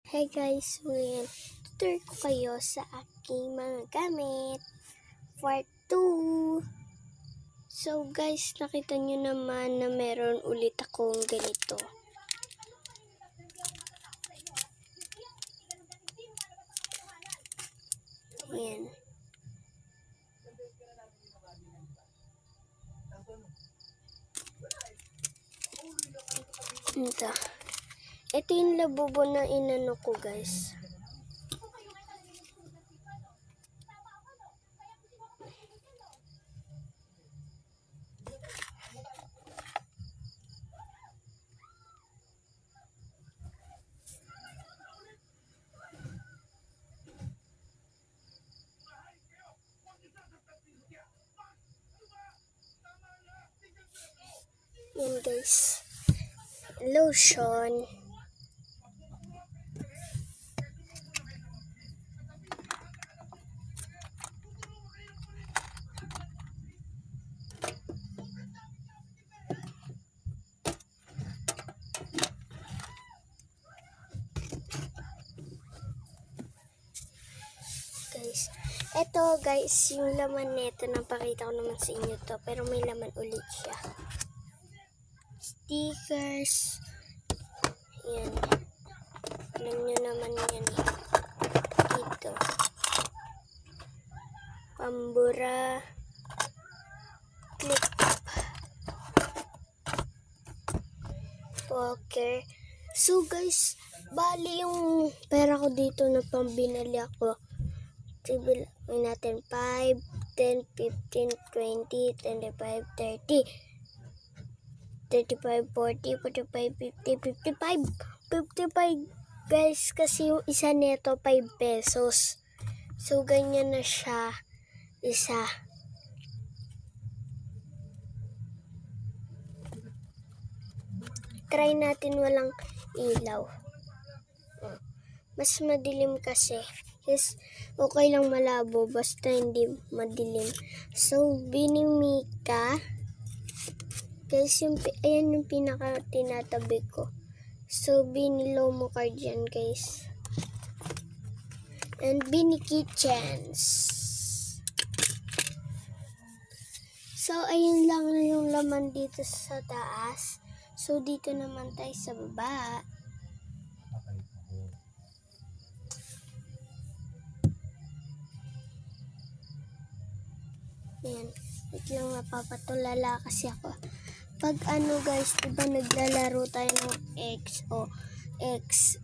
Hey guys, tutor ko kayo sa aking mga gamit. Part 2. So guys, nakita nyo naman na meron ulit akong ganito. Ayan. Ito yung labubo na inano ko guys. Yan guys. Lotion. Guys, eto guys, yung laman nito, napakita ko naman sa inyo to, pero may laman ulit siya. Stickers. Yan. Alam nyo naman yan eh. Dito. Pambura. Clip. Poker. So guys, bali yung pera ko dito na pambinali ako. May natin 5, 10, 15, 20, 25, 30, 35, 40, 45, 50, 55. 55 guys, kasi yung isa neto 5 pesos. So ganyan na siya. Isa. Try natin walang ilaw. Mas madilim kasi. Yes, okay lang malabo basta hindi madilim. So Binimika. Guys, ayan yung pinaka tinatabi ko. So Binilomo card yan guys. And Bini Kitchens. So ayun lang yung laman dito sa taas. So dito naman tayo sa baba. Ayan. Wait lang, napapatulala kasi ako. Pag ano guys, diba naglalaro tayo ng X o X